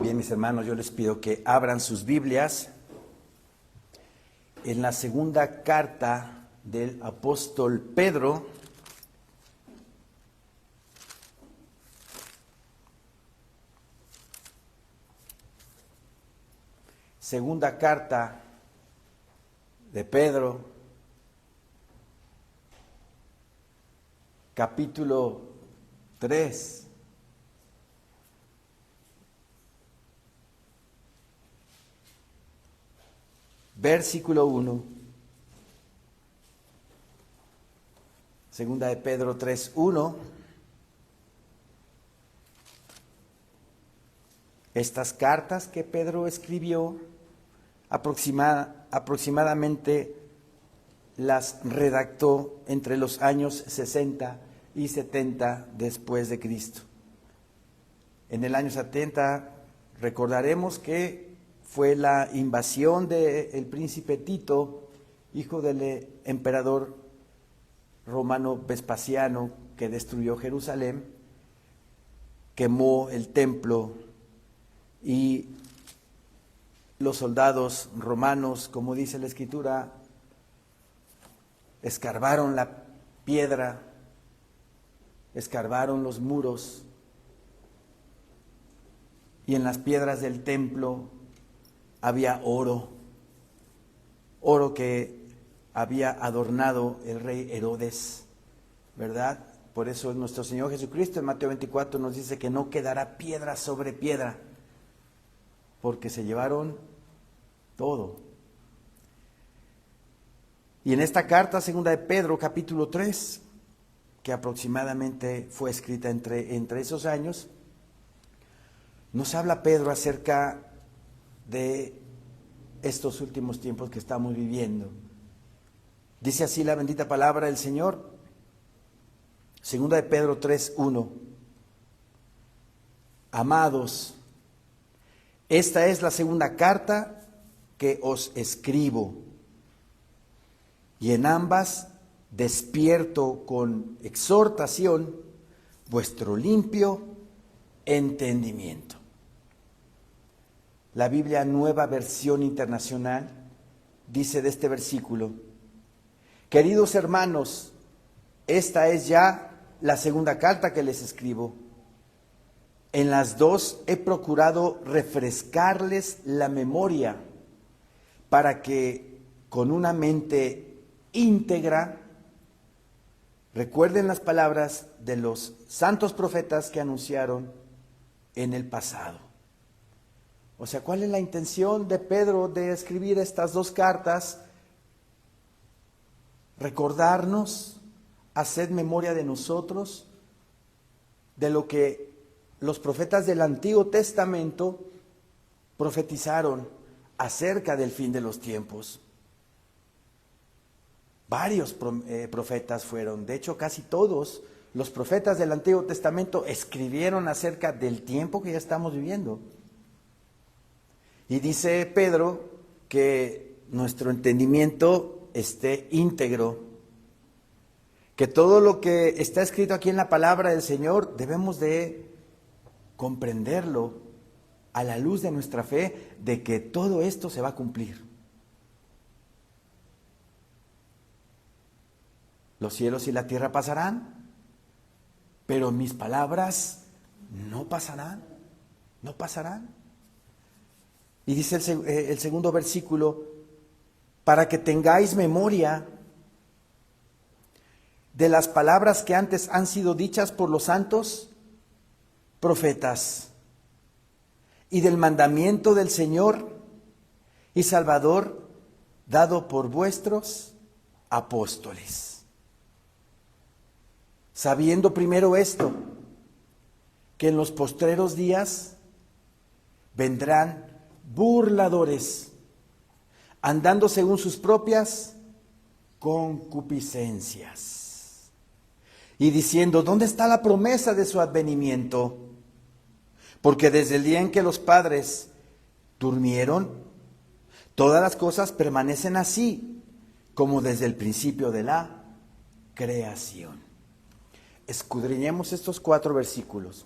Bien, mis hermanos, yo les pido que abran sus Biblias en la segunda carta del apóstol Pedro. Segunda carta de Pedro, capítulo 3. Versículo 1, segunda de Pedro 3:1. Estas cartas que Pedro escribió aproximadamente las redactó entre los años 60 y 70 después de Cristo. En el año 70 recordaremos que fue la invasión del príncipe Tito, hijo del emperador romano Vespasiano, que destruyó Jerusalén, quemó el templo y los soldados romanos, como dice la Escritura, escarbaron la piedra, escarbaron los muros y en las piedras del templo había oro que había adornado el rey Herodes, ¿verdad? Por eso nuestro Señor Jesucristo en Mateo 24 nos dice que no quedará piedra sobre piedra, porque se llevaron todo. Y en esta carta, segunda de Pedro, capítulo 3, que aproximadamente fue escrita entre esos años, nos habla Pedro acerca de estos últimos tiempos que estamos viviendo. Dice así la bendita palabra del Señor, segunda de Pedro 3:1. Amados, esta es la segunda carta que os escribo, y en ambas despierto con exhortación vuestro limpio entendimiento. La Biblia Nueva Versión Internacional dice de este versículo: queridos hermanos, esta es ya la segunda carta que les escribo. En las dos he procurado refrescarles la memoria para que con una mente íntegra recuerden las palabras de los santos profetas que anunciaron en el pasado. O sea, ¿cuál es la intención de Pedro de escribir estas dos cartas? Recordarnos, hacer memoria de nosotros, de lo que los profetas del Antiguo Testamento profetizaron acerca del fin de los tiempos. Varios profetas fueron, de hecho casi todos los profetas del Antiguo Testamento escribieron acerca del tiempo que ya estamos viviendo. Y dice Pedro que nuestro entendimiento esté íntegro, que todo lo que está escrito aquí en la palabra del Señor debemos de comprenderlo a la luz de nuestra fe, de que todo esto se va a cumplir. Los cielos y la tierra pasarán, pero mis palabras no pasarán, no pasarán. Y dice el segundo versículo, para que tengáis memoria de las palabras que antes han sido dichas por los santos profetas, y del mandamiento del Señor y Salvador dado por vuestros apóstoles. Sabiendo primero esto, que en los postreros días vendrán burladores, andando según sus propias concupiscencias, y diciendo: ¿dónde está la promesa de su advenimiento? Porque desde el día en que los padres durmieron, todas las cosas permanecen así, como desde el principio de la creación. Escudriñemos estos 4 versículos.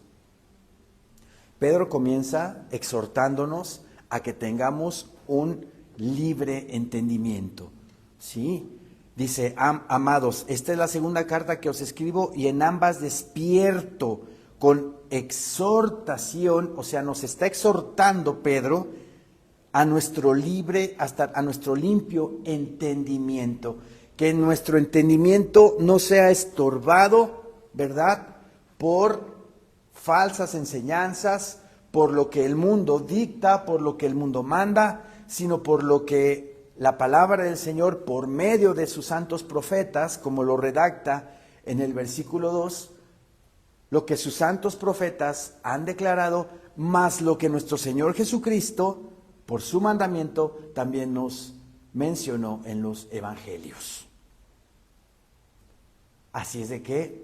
Pedro comienza exhortándonos a que tengamos un libre entendimiento. ¿Sí? Dice, amados, esta es la segunda carta que os escribo y en ambas despierto con exhortación, o sea, nos está exhortando Pedro a nuestro libre, hasta a nuestro limpio entendimiento, que nuestro entendimiento no sea estorbado, ¿verdad?, por falsas enseñanzas, por lo que el mundo dicta, por lo que el mundo manda, sino por lo que la palabra del Señor, por medio de sus santos profetas, como lo redacta en el versículo 2, lo que sus santos profetas han declarado, más lo que nuestro Señor Jesucristo, por su mandamiento, también nos mencionó en los evangelios. Así es de que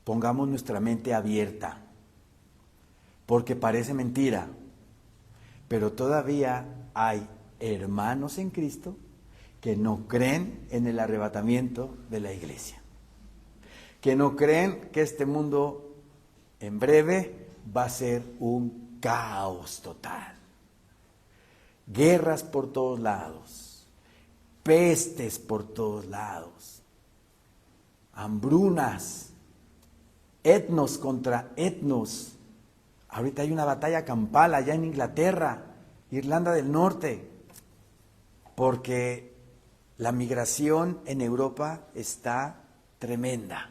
pongamos nuestra mente abierta, porque parece mentira, pero todavía hay hermanos en Cristo que no creen en el arrebatamiento de la iglesia, que no creen que este mundo en breve va a ser un caos total. Guerras por todos lados, pestes por todos lados, hambrunas, etnos contra etnos. Ahorita hay una batalla campal allá en Inglaterra, Irlanda del Norte, porque la migración en Europa está tremenda.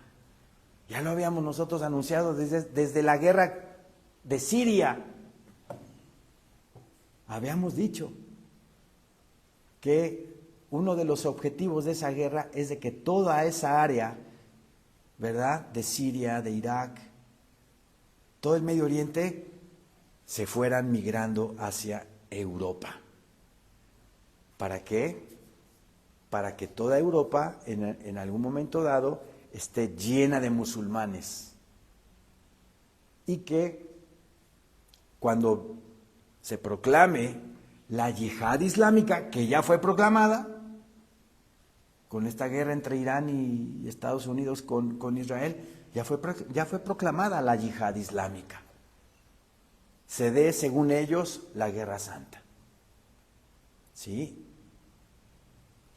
Ya lo habíamos nosotros anunciado desde la guerra de Siria. Habíamos dicho que uno de los objetivos de esa guerra es de que toda esa área, ¿verdad?, de Siria, de Irak, todo el Medio Oriente, se fueran migrando hacia Europa. ¿Para qué? Para que toda Europa en algún momento dado esté llena de musulmanes y que cuando se proclame la yihad islámica, que ya fue proclamada con esta guerra entre Irán y Estados Unidos con Israel, ya fue proclamada la yihad islámica. Se dé, según ellos, la guerra santa. ¿Sí?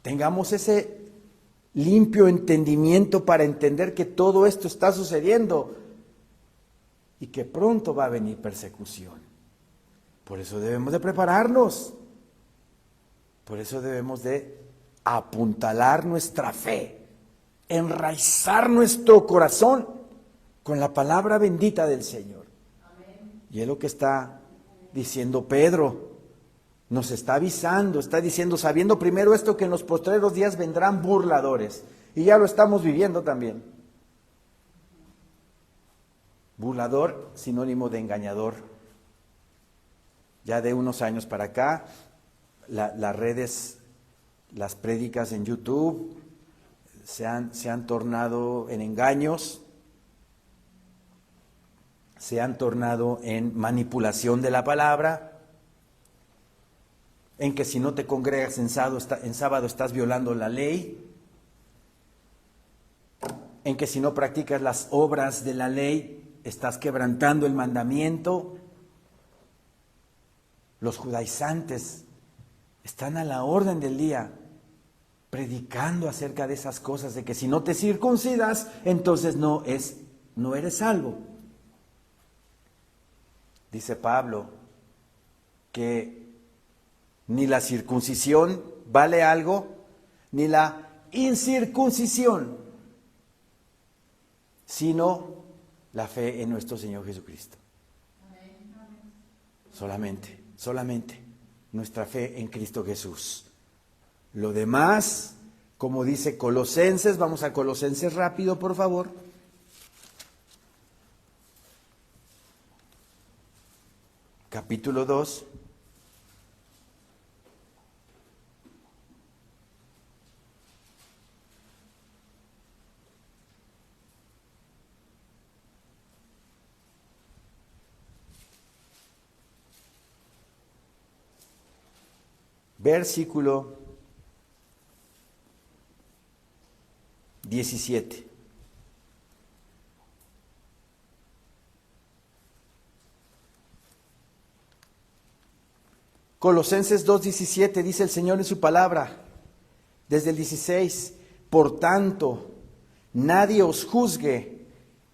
Tengamos ese limpio entendimiento para entender que todo esto está sucediendo y que pronto va a venir persecución. Por eso debemos de prepararnos. Por eso debemos de apuntalar nuestra fe, enraizar nuestro corazón con la palabra bendita del Señor. Amén. Y es lo que está diciendo Pedro. Nos está avisando, está diciendo, sabiendo primero esto, que en los postreros días vendrán burladores. Y ya lo estamos viviendo también. Burlador, sinónimo de engañador. Ya de unos años para acá, las redes, las prédicas en YouTube se han tornado en engaños, se han tornado en manipulación de la palabra, en que si no te congregas en sábado estás violando la ley, en que si no practicas las obras de la ley estás quebrantando el mandamiento. Los judaizantes están a la orden del día predicando acerca de esas cosas, de que si no te circuncidas, entonces no eres salvo. Dice Pablo que ni la circuncisión vale algo, ni la incircuncisión, sino la fe en nuestro Señor Jesucristo. Solamente nuestra fe en Cristo Jesús. Lo demás, como dice Colosenses, vamos a Colosenses rápido, por favor. Capítulo 2. Versículo 17. Colosenses 2:17 dice el Señor en su palabra, desde el 16, por tanto, nadie os juzgue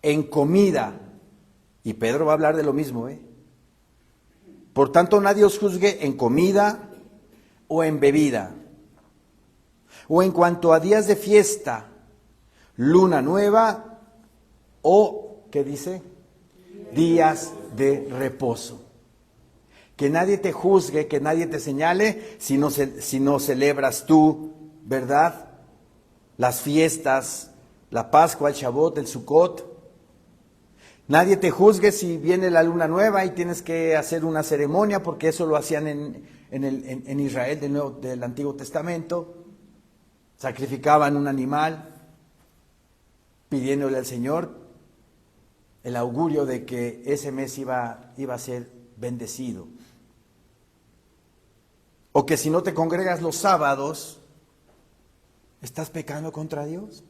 en comida. Y Pedro va a hablar de lo mismo, Por tanto, nadie os juzgue en comida o en bebida, o en cuanto a días de fiesta, luna nueva o, ¿qué dice? Días de reposo. Que nadie te juzgue, que nadie te señale si no celebras tú, ¿verdad? Las fiestas, la Pascua, el Shavuot, el Sukkot. Nadie te juzgue si viene la luna nueva y tienes que hacer una ceremonia, porque eso lo hacían en Israel del Antiguo Testamento. Sacrificaban un animal pidiéndole al Señor el augurio de que ese mes iba a ser bendecido. O que si no te congregas los sábados, estás pecando contra Dios.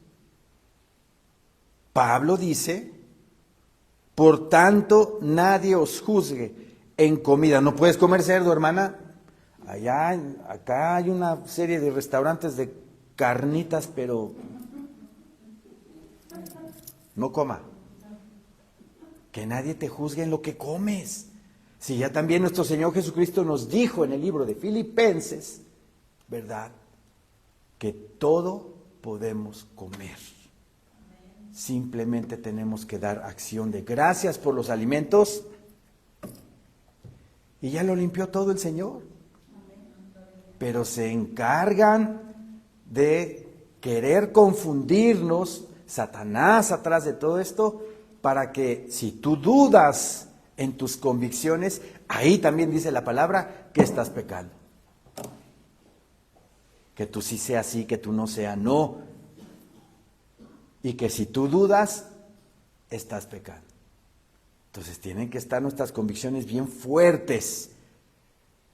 Pablo dice, por tanto, nadie os juzgue en comida. ¿No puedes comer cerdo, hermana? Acá hay una serie de restaurantes de carnitas, pero no coma. Que nadie te juzgue en lo que comes. Si ya también nuestro Señor Jesucristo nos dijo en el libro de Filipenses, ¿verdad? Que todo podemos comer. Simplemente tenemos que dar acción de gracias por los alimentos y ya lo limpió todo el Señor. Pero se encargan de querer confundirnos, Satanás atrás de todo esto, para que si tú dudas en tus convicciones, ahí también dice la palabra que estás pecando. Que tú sí sea sí, que tú no sea no. Y que si tú dudas, estás pecando. Entonces tienen que estar nuestras convicciones bien fuertes,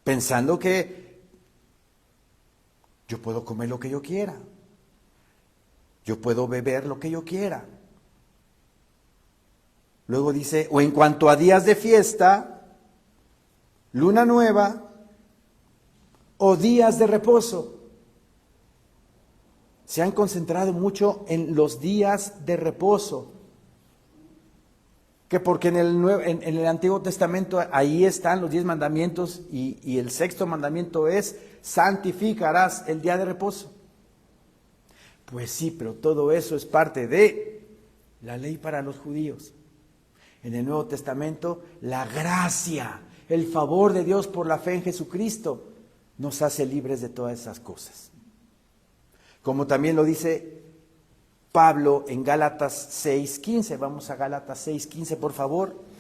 pensando que yo puedo comer lo que yo quiera, yo puedo beber lo que yo quiera. Luego dice, o en cuanto a días de fiesta, luna nueva o días de reposo. Se han concentrado mucho en los días de reposo. Que porque en el Antiguo Testamento ahí están los 10 mandamientos y el 6º mandamiento es, santificarás el día de reposo. Pues sí, pero todo eso es parte de la ley para los judíos. En el Nuevo Testamento, la gracia, el favor de Dios por la fe en Jesucristo nos hace libres de todas esas cosas. Como también lo dice Pablo en Gálatas 6:15. Vamos a Gálatas 6:15, por favor.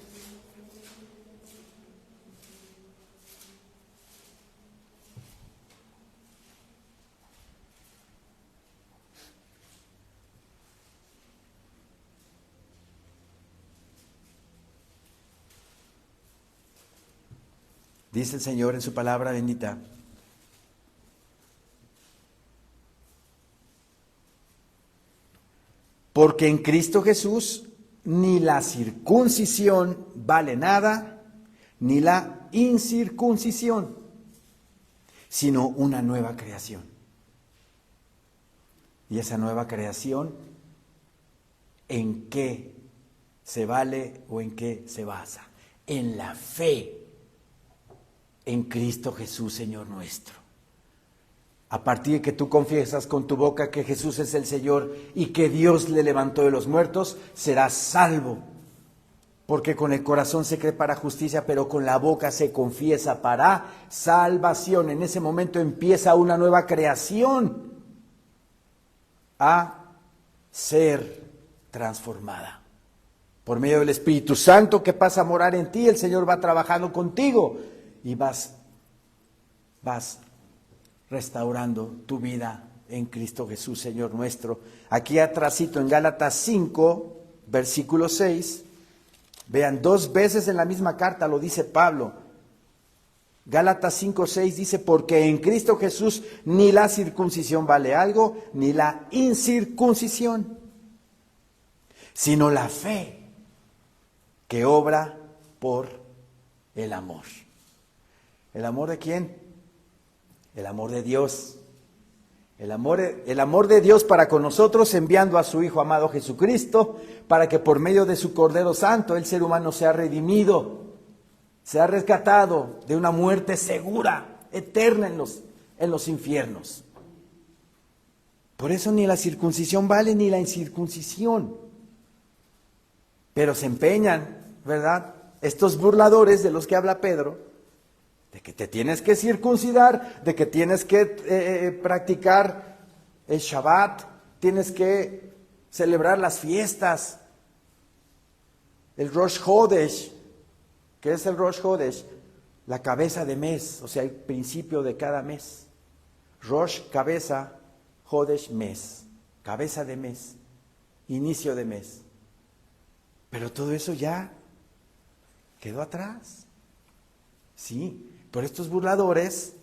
Dice el Señor en su palabra bendita. Porque en Cristo Jesús ni la circuncisión vale nada, ni la incircuncisión, sino una nueva creación. Y esa nueva creación, ¿en qué se vale o en qué se basa? En la fe en Cristo Jesús, Señor nuestro. A partir de que tú confiesas con tu boca que Jesús es el Señor y que Dios le levantó de los muertos, serás salvo. Porque con el corazón se cree para justicia, pero con la boca se confiesa para salvación. En ese momento empieza una nueva creación a ser transformada. Por medio del Espíritu Santo que pasa a morar en ti, el Señor va trabajando contigo y vas restaurando tu vida en Cristo Jesús, Señor nuestro. Aquí atrásito en Gálatas 5, versículo 6, vean, 2 veces en la misma carta lo dice Pablo. Gálatas 5, 6 dice, porque en Cristo Jesús ni la circuncisión vale algo, ni la incircuncisión, sino la fe que obra por el amor. ¿El amor de quién? El amor de Dios. El amor de Dios para con nosotros, enviando a su Hijo amado Jesucristo, para que por medio de su Cordero Santo el ser humano sea redimido, sea rescatado de una muerte segura, eterna en los infiernos. Por eso ni la circuncisión vale ni la incircuncisión. Pero se empeñan, ¿verdad? Estos burladores de los que habla Pedro, de que te tienes que circuncidar, de que tienes que practicar el Shabbat, tienes que celebrar las fiestas, el Rosh Hodesh. ¿Qué es el Rosh Hodesh? La cabeza de mes, o sea, el principio de cada mes. Rosh, cabeza, Hodesh, mes, cabeza de mes, inicio de mes. Pero todo eso ya quedó atrás. Sí, pero estos burladores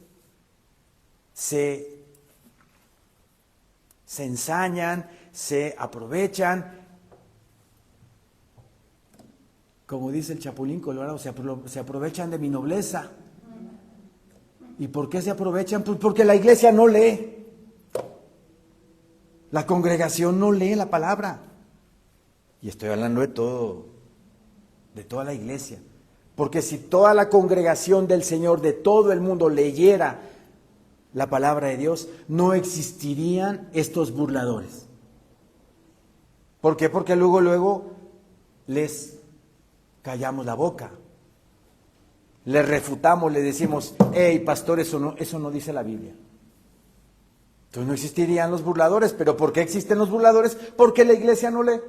se ensañan, se aprovechan, como dice el Chapulín Colorado, se aprovechan de mi nobleza. ¿Y por qué se aprovechan? Pues porque la iglesia no lee. La congregación no lee la palabra. Y estoy hablando de toda la iglesia. Porque si toda la congregación del Señor de todo el mundo leyera la palabra de Dios, no existirían estos burladores. ¿Por qué? Porque luego les callamos la boca. Les refutamos, les decimos, hey pastor, eso no dice la Biblia. Entonces no existirían los burladores. ¿Pero por qué existen los burladores? Porque la iglesia no lee.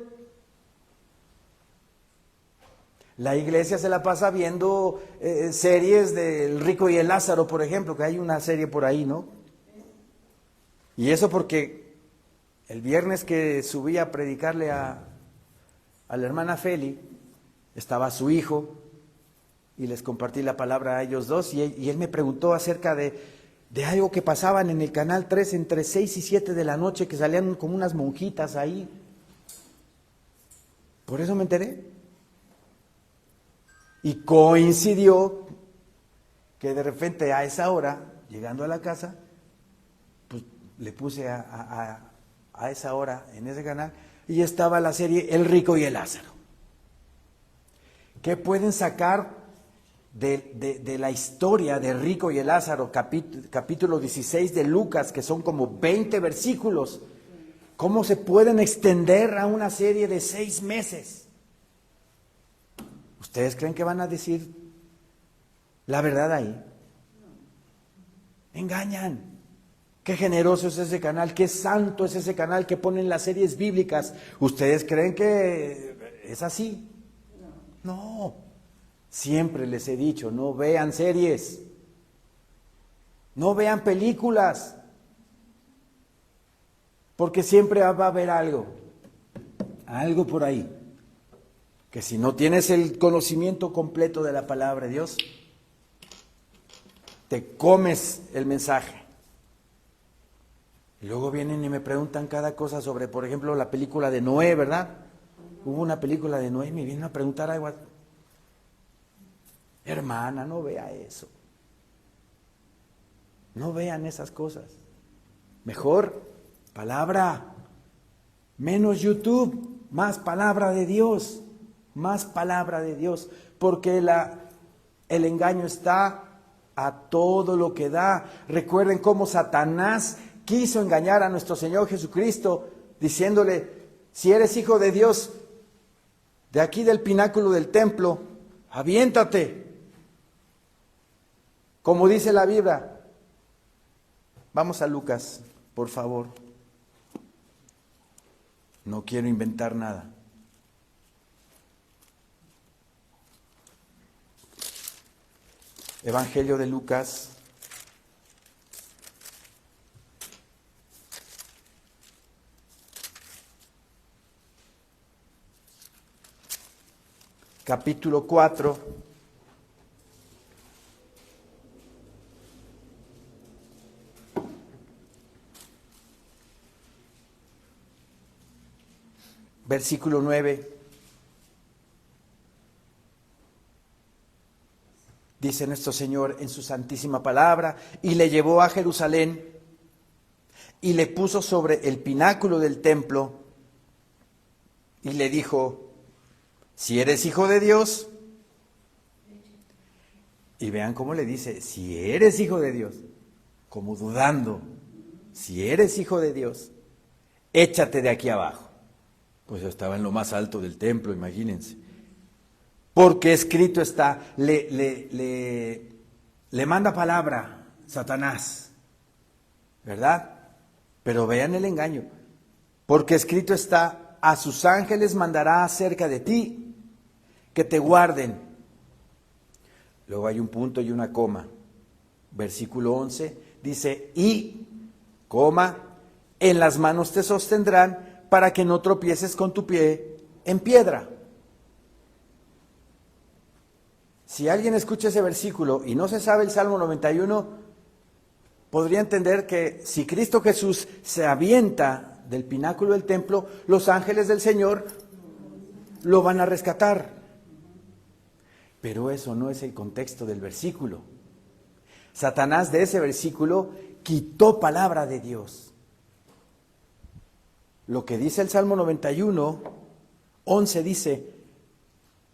La iglesia se la pasa viendo series del Rico y el Lázaro, por ejemplo, que hay una serie por ahí, ¿no? Y eso porque el viernes que subí a predicarle a la hermana Feli, estaba su hijo y les compartí la palabra a ellos dos y él me preguntó acerca de algo que pasaban en el Canal 3 entre 6 y 7 de la noche, que salían como unas monjitas ahí. Por eso me enteré. Y coincidió que de repente a esa hora, llegando a la casa, pues le puse a esa hora en ese canal y estaba la serie El Rico y el Lázaro. ¿Qué pueden sacar de la historia de Rico y el Lázaro, capítulo 16 de Lucas, que son como 20 versículos? ¿Cómo se pueden extender a una serie de 6 meses? ¿Ustedes creen que van a decir la verdad ahí? Engañan. Qué generoso es ese canal, qué santo es ese canal que ponen las series bíblicas. ¿Ustedes creen que es así? No. Siempre les he dicho, no vean series, no vean películas, porque siempre va a haber algo por ahí. Que si no tienes el conocimiento completo de la palabra de Dios, te comes el mensaje. Y luego vienen y me preguntan cada cosa sobre, por ejemplo, la película de Noé, ¿verdad? Hubo una película de Noé y me vienen a preguntar algo. Hermana, no vea eso. No vean esas cosas. Mejor palabra, menos YouTube, más palabra de Dios. Más palabra de Dios, porque el engaño está a todo lo que da. Recuerden cómo Satanás quiso engañar a nuestro Señor Jesucristo, diciéndole, si eres hijo de Dios, de aquí del pináculo del templo, aviéntate. Como dice la Biblia. Vamos a Lucas, por favor. No quiero inventar nada. Evangelio de Lucas, capítulo 4, versículo 9. dice nuestro Señor en su santísima palabra, y le llevó a Jerusalén y le puso sobre el pináculo del templo y le dijo, si eres hijo de Dios, y vean cómo le dice, si eres hijo de Dios, como dudando, si eres hijo de Dios, échate de aquí abajo. Pues estaba en lo más alto del templo, imagínense. Porque escrito está, le manda palabra Satanás, ¿verdad? Pero vean el engaño. Porque escrito está, a sus ángeles mandará acerca de ti, que te guarden. Luego hay un punto y una coma. Versículo 11 dice, y, coma, en las manos te sostendrán para que no tropieces con tu pie en piedra. Si alguien escucha ese versículo y no se sabe el Salmo 91, podría entender que si Cristo Jesús se avienta del pináculo del templo, los ángeles del Señor lo van a rescatar. Pero eso no es el contexto del versículo. Satanás de ese versículo quitó palabra de Dios. Lo que dice el Salmo 91, 11 dice,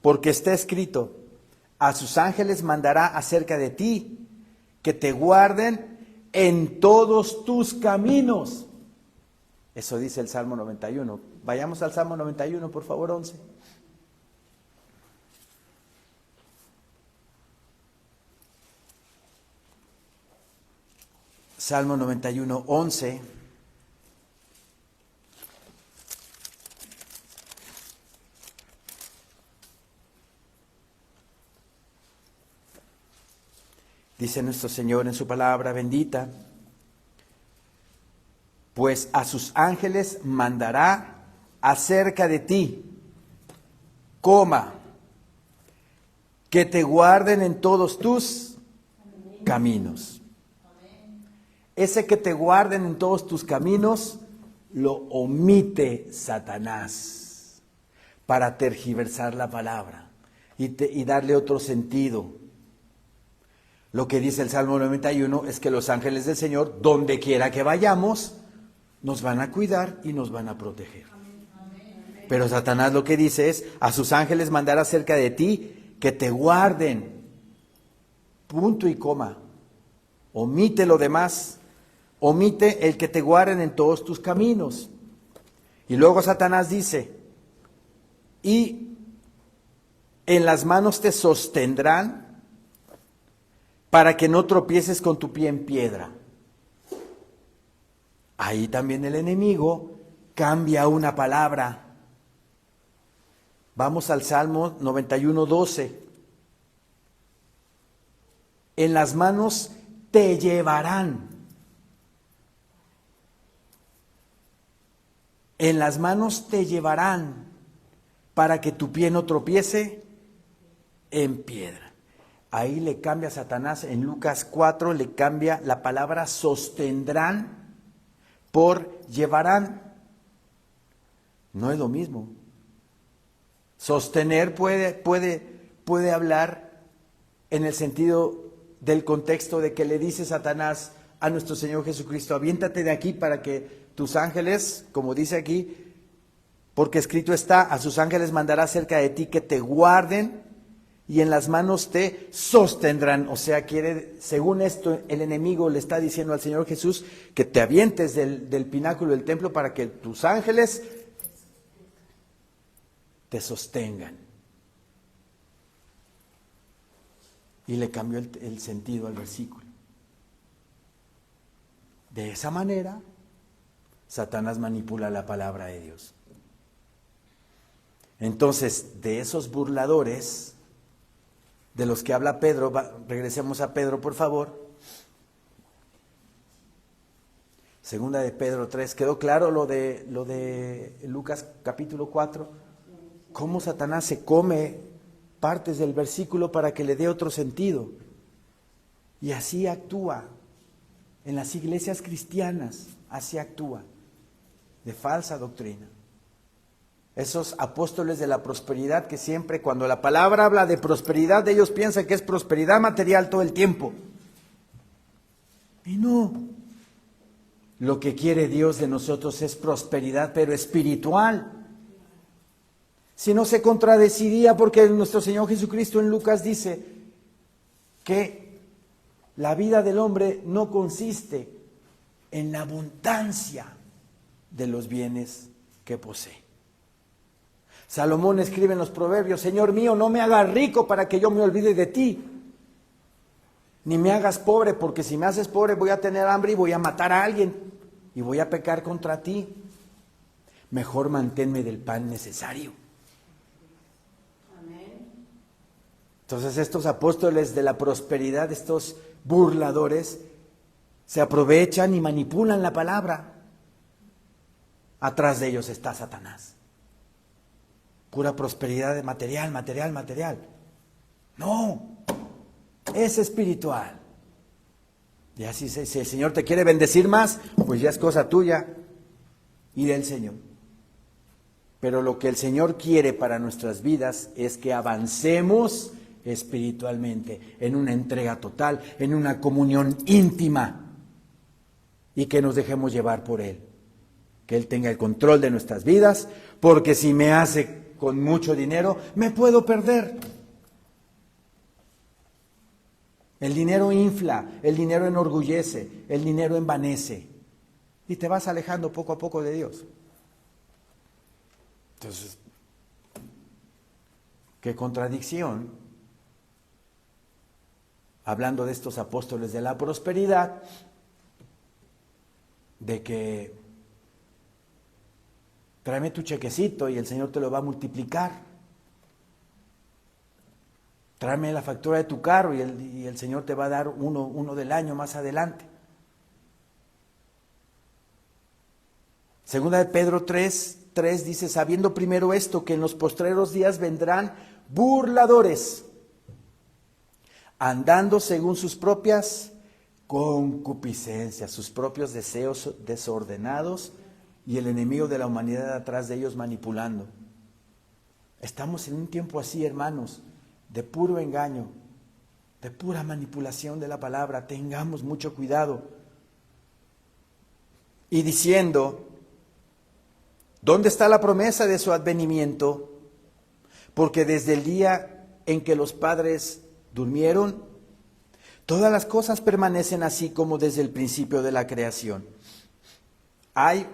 porque está escrito, a sus ángeles mandará acerca de ti, que te guarden en todos tus caminos. Eso dice el Salmo 91. Vayamos al Salmo 91, por favor, 11. Salmo 91, 11. Dice nuestro Señor en su palabra bendita, pues a sus ángeles mandará acerca de ti, coma, que te guarden en todos tus caminos. Ese que te guarden en todos tus caminos lo omite Satanás para tergiversar la palabra y darle otro sentido. Lo que dice el Salmo 91 es que los ángeles del Señor, donde quiera que vayamos, nos van a cuidar y nos van a proteger. Pero Satanás lo que dice es, a sus ángeles mandar acerca de ti, que te guarden. Punto y coma. Omite lo demás. Omite el que te guarden en todos tus caminos. Y luego Satanás dice, y en las manos te sostendrán para que no tropieces con tu pie en piedra. Ahí también el enemigo cambia una palabra. Vamos al Salmo 91, 12. En las manos te llevarán. En las manos te llevarán para que tu pie no tropiece en piedra. Ahí le cambia Satanás, en Lucas 4 le cambia la palabra sostendrán por llevarán. No es lo mismo. Sostener puede hablar en el sentido del contexto de que le dice Satanás a nuestro Señor Jesucristo, aviéntate de aquí para que tus ángeles, como dice aquí, porque escrito está, a sus ángeles mandará cerca de ti que te guarden y en las manos te sostendrán. O sea, según esto, el enemigo le está diciendo al Señor Jesús que te avientes del pináculo del templo para que tus ángeles te sostengan. Y le cambió el sentido al versículo. De esa manera, Satanás manipula la palabra de Dios. Entonces, de esos burladores de los que habla Pedro, regresemos a Pedro, por favor. Segunda de Pedro 3, ¿quedó claro lo de Lucas capítulo 4? Cómo Satanás se come partes del versículo para que le dé otro sentido. Y así actúa en las iglesias cristianas, así actúa, de falsa doctrina. Esos apóstoles de la prosperidad que siempre cuando la palabra habla de prosperidad, ellos piensan que es prosperidad material todo el tiempo. Y no. Lo que quiere Dios de nosotros es prosperidad, pero espiritual. Si no se contradeciría, porque nuestro Señor Jesucristo en Lucas dice que la vida del hombre no consiste en la abundancia de los bienes que posee. Salomón escribe en los Proverbios: Señor mío, no me hagas rico para que yo me olvide de ti, ni me hagas pobre, porque si me haces pobre voy a tener hambre y voy a matar a alguien y voy a pecar contra ti. Mejor manténme del pan necesario. Amén. Entonces estos apóstoles de la prosperidad, estos burladores, se aprovechan y manipulan la palabra. Atrás de ellos está Satanás. Pura prosperidad de material, material, material. No, es espiritual. Y así, si el Señor te quiere bendecir más, pues ya es cosa tuya y del Señor. Pero lo que el Señor quiere para nuestras vidas es que avancemos espiritualmente, en una entrega total, en una comunión íntima, y que nos dejemos llevar por Él. Que Él tenga el control de nuestras vidas, porque si me hace con mucho dinero, me puedo perder. El dinero infla, el dinero enorgullece, el dinero envanece, y te vas alejando poco a poco de Dios. Entonces, qué contradicción, hablando de estos apóstoles de la prosperidad, de que tráeme tu chequecito y el Señor te lo va a multiplicar. Tráeme la factura de tu carro y el Señor te va a dar uno del año más adelante. Segunda de Pedro 3 dice: sabiendo primero esto, que en los postreros días vendrán burladores, andando según sus propias concupiscencias, sus propios deseos desordenados, y el enemigo de la humanidad atrás de ellos manipulando. Estamos en un tiempo así, hermanos, de puro engaño, de pura manipulación de la palabra. Tengamos mucho cuidado. Y diciendo: ¿dónde está la promesa de su advenimiento? Porque desde el día en que los padres durmieron, todas las cosas permanecen así como desde el principio de la creación. Hay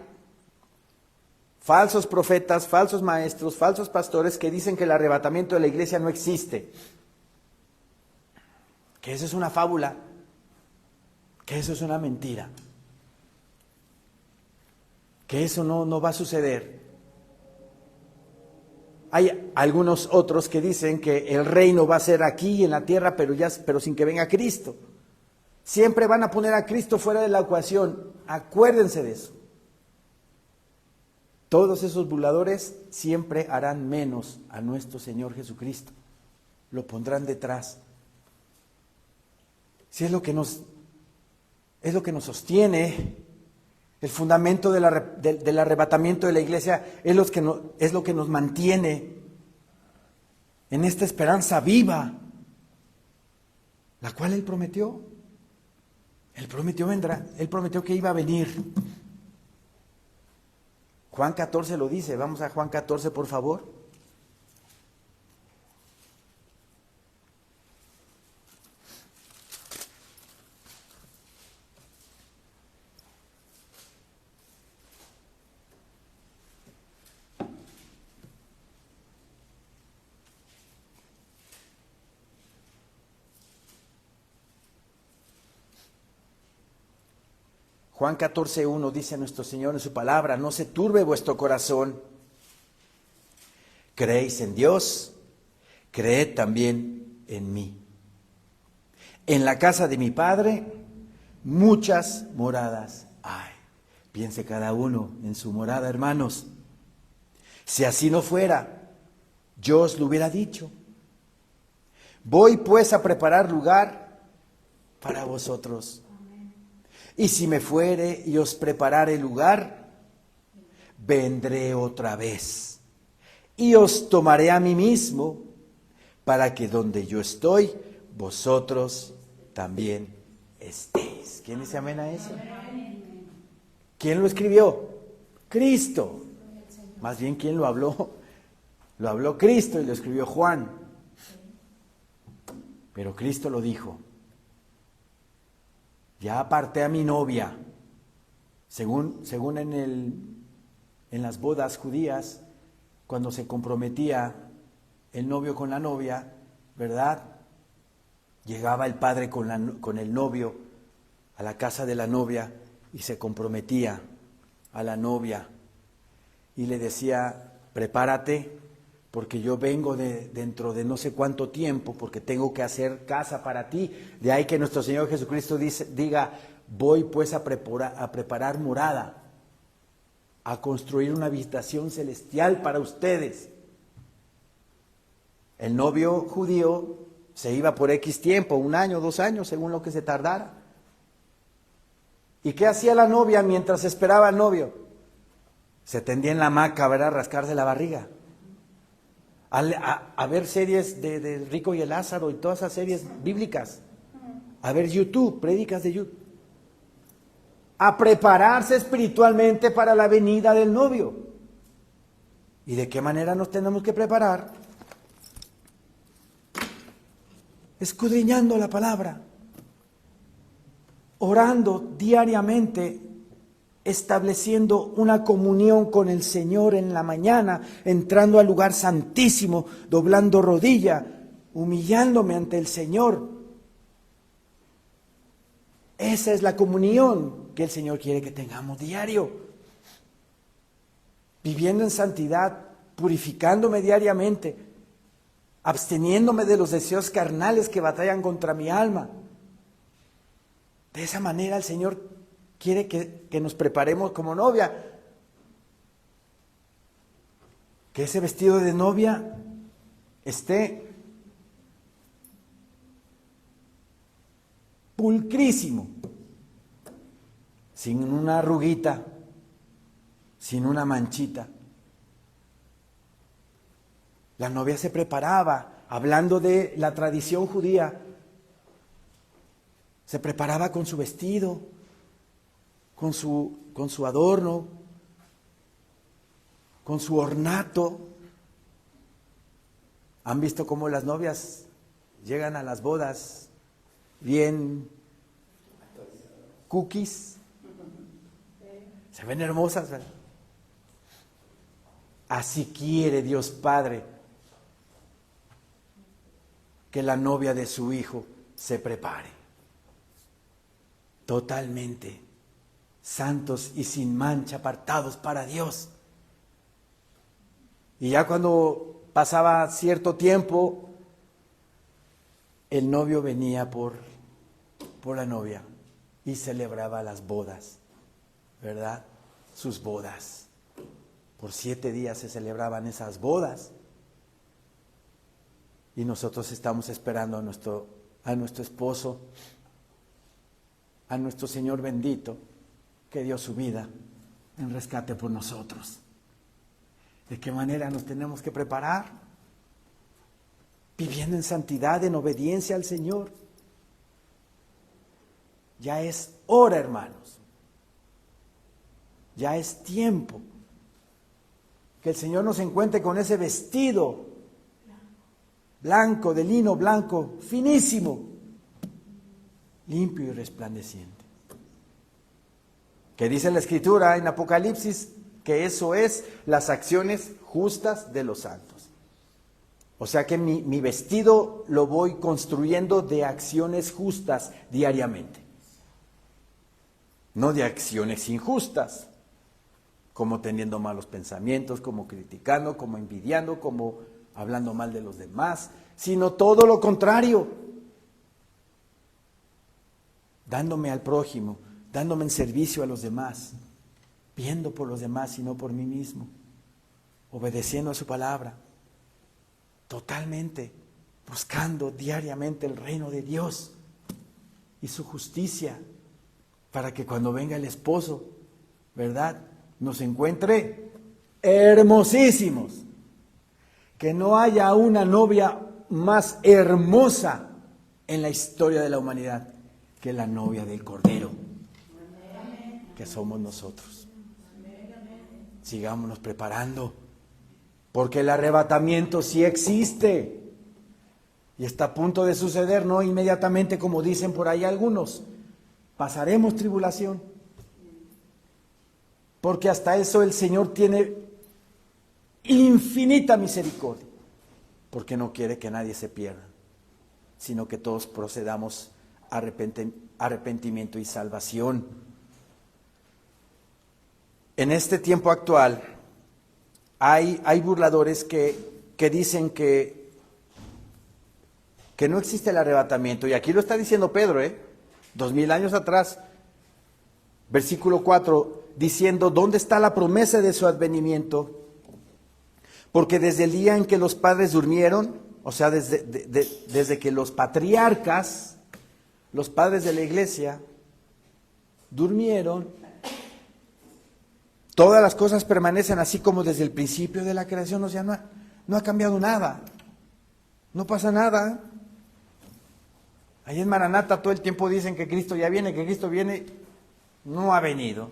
falsos profetas, falsos maestros, falsos pastores que dicen que el arrebatamiento de la iglesia no existe, que eso es una fábula, que eso es una mentira, que eso no va a suceder. Hay algunos otros que dicen que el reino va a ser aquí en la tierra, pero sin que venga Cristo. Siempre van a poner a Cristo fuera de la ecuación. Acuérdense de eso. Todos esos burladores siempre harán menos a nuestro Señor Jesucristo. Lo pondrán detrás. Si es lo que nos sostiene, el fundamento del arrebatamiento de la iglesia es lo que nos mantiene en esta esperanza viva, la cual Él prometió. Él prometió vendrá, Él prometió que iba a venir. Juan 14 lo dice. Vamos a Juan 14, por favor. Juan 14:1 dice nuestro Señor en su palabra: no se turbe vuestro corazón. Creéis en Dios, creed también en mí. En la casa de mi Padre muchas moradas hay. Piense cada uno en su morada, hermanos. Si así no fuera, yo os lo hubiera dicho. Voy pues a preparar lugar para vosotros. Y si me fuere y os preparare lugar, vendré otra vez y os tomaré a mí mismo, para que donde yo estoy, vosotros también estéis. ¿Quién dice amén a eso? ¿Quién lo escribió? Cristo. Más bien, ¿quién lo habló? Lo habló Cristo y lo escribió Juan. Pero Cristo lo dijo. Ya aparté a mi novia. Según en las bodas judías, cuando se comprometía el novio con la novia, ¿verdad? Llegaba el padre con el novio a la casa de la novia y se comprometía a la novia y le decía, prepárate porque yo vengo dentro de no sé cuánto tiempo, porque tengo que hacer casa para ti. De ahí que nuestro Señor Jesucristo diga, voy pues a preparar morada, a construir una habitación celestial para ustedes. El novio judío se iba por X tiempo, 1 año, 2 años, según lo que se tardara. ¿Y qué hacía la novia mientras esperaba al novio? Se tendía en la hamaca, ¿verdad? A rascarse la barriga. A ver series de Rico y el Lázaro y todas esas series bíblicas. A ver YouTube, prédicas de YouTube. A prepararse espiritualmente para la venida del novio. ¿Y de qué manera nos tenemos que preparar? Escudriñando la palabra, orando diariamente, estableciendo una comunión con el Señor en la mañana, entrando al lugar santísimo, doblando rodilla, humillándome ante el Señor. Esa es la comunión que el Señor quiere que tengamos diario. Viviendo en santidad, purificándome diariamente, absteniéndome de los deseos carnales que batallan contra mi alma. De esa manera el Señor quiere que nos preparemos como novia. Que ese vestido de novia esté pulcrísimo, sin una arruguita, sin una manchita. La novia se preparaba, hablando de la tradición judía, se preparaba con su vestido, con su adorno, con su ornato. ¿Han visto cómo las novias llegan a las bodas bien cookies? Se ven hermosas, ¿verdad? Así quiere Dios Padre que la novia de su Hijo se prepare. Totalmente santos y sin mancha, apartados para Dios. Y ya cuando pasaba cierto tiempo, el novio venía por la novia y celebraba las bodas, ¿verdad? Sus bodas. Por 7 días se celebraban esas bodas. Y nosotros estamos esperando a nuestro esposo, a nuestro Señor bendito, que dio su vida en rescate por nosotros. ¿De qué manera nos tenemos que preparar? Viviendo en santidad, en obediencia al Señor. Ya es hora, hermanos. Ya es tiempo que el Señor nos encuentre con ese vestido blanco, de lino blanco, finísimo, limpio y resplandeciente. Que dice la Escritura en Apocalipsis que eso es las acciones justas de los santos. O sea que mi vestido lo voy construyendo de acciones justas diariamente. No de acciones injustas, como teniendo malos pensamientos, como criticando, como envidiando, como hablando mal de los demás, sino todo lo contrario. Dándome al prójimo, dándome en servicio a los demás, viendo por los demás y no por mí mismo, obedeciendo a su palabra, totalmente buscando diariamente el reino de Dios y su justicia, para que cuando venga el esposo, ¿verdad?, nos encuentre hermosísimos, que no haya una novia más hermosa en la historia de la humanidad que la novia del Cordero, que somos nosotros. Sigámonos preparando, porque el arrebatamiento sí existe y está a punto de suceder, no inmediatamente como dicen por ahí algunos. Pasaremos tribulación, porque hasta eso el Señor tiene infinita misericordia, porque no quiere que nadie se pierda, sino que todos procedamos a arrepentimiento y salvación. En este tiempo actual hay burladores que dicen que no existe el arrebatamiento, y aquí lo está diciendo Pedro, 2000 años atrás, versículo 4, diciendo: ¿dónde está la promesa de su advenimiento? Porque desde el día en que los padres durmieron, o sea, desde que los patriarcas, los padres de la iglesia, durmieron, todas las cosas permanecen así como desde el principio de la creación. O sea, no ha cambiado nada, no pasa nada. Ahí en Maranata todo el tiempo dicen que Cristo ya viene, que Cristo viene. No ha venido,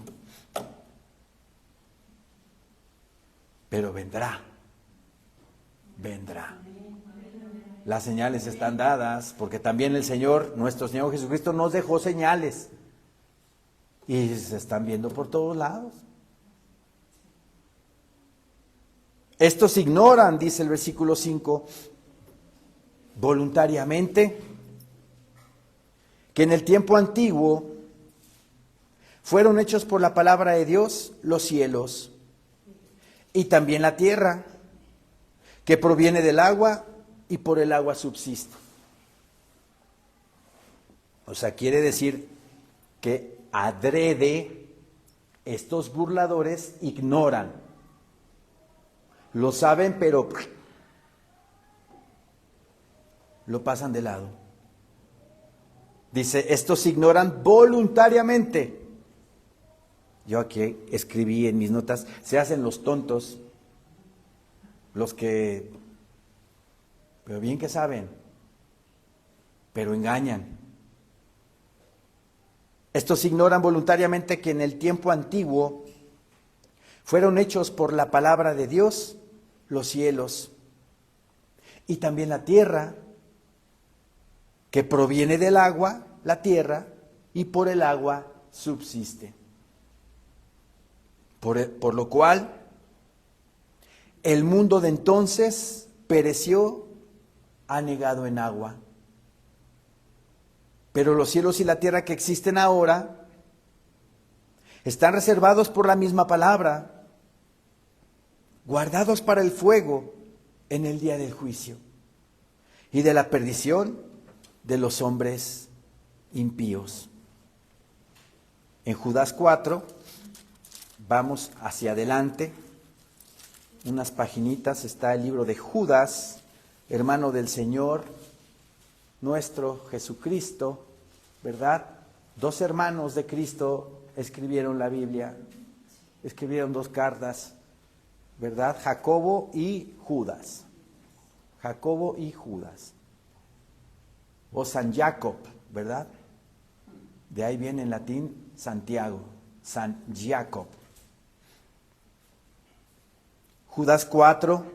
pero vendrá. Las señales están dadas, porque también el Señor, nuestro Señor Jesucristo, nos dejó señales y se están viendo por todos lados. Estos ignoran, dice el versículo 5, voluntariamente, que en el tiempo antiguo fueron hechos por la palabra de Dios los cielos y también la tierra, que proviene del agua y por el agua subsiste. O sea, quiere decir que adrede estos burladores ignoran. Lo saben, pero lo pasan de lado. Dice, estos ignoran voluntariamente. Yo aquí escribí en mis notas, se hacen los tontos, los que, pero bien que saben, pero engañan. Estos ignoran voluntariamente que en el tiempo antiguo fueron hechos por la palabra de Dios los cielos y también la tierra, que proviene del agua, la tierra, y por el agua subsiste. Por lo cual, el mundo de entonces pereció anegado en agua. Pero los cielos y la tierra que existen ahora están reservados por la misma palabra, guardados para el fuego en el día del juicio y de la perdición de los hombres impíos. En Judas 4, vamos hacia adelante, unas paginitas, está el libro de Judas, hermano del Señor, nuestro Jesucristo, ¿verdad? Dos hermanos de Cristo escribieron la Biblia, escribieron dos cartas, ¿verdad? Jacobo y Judas. Jacobo y Judas. O San Jacob, ¿verdad? De ahí viene en latín Santiago, San Jacob. Judas 4,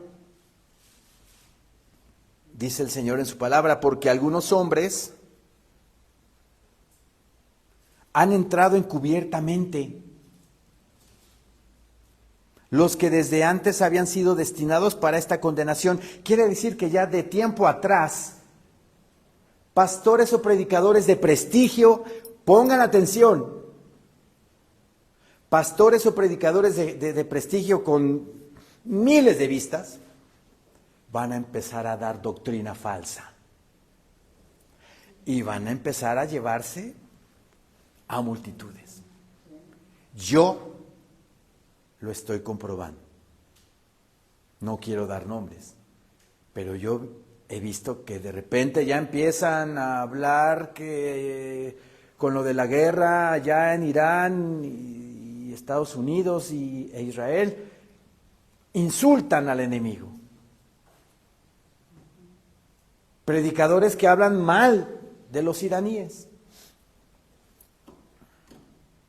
dice el Señor en su palabra, porque algunos hombres han entrado encubiertamente, los que desde antes habían sido destinados para esta condenación. Quiere decir que ya de tiempo atrás, pastores o predicadores de prestigio, pongan atención, pastores o predicadores de prestigio con miles de vistas, van a empezar a dar doctrina falsa y van a empezar a llevarse a multitudes. Yo lo estoy comprobando. No quiero dar nombres, pero yo he visto que de repente ya empiezan a hablar que con lo de la guerra allá en Irán y Estados Unidos e Israel, insultan al enemigo. predicadores que hablan mal de los iraníes,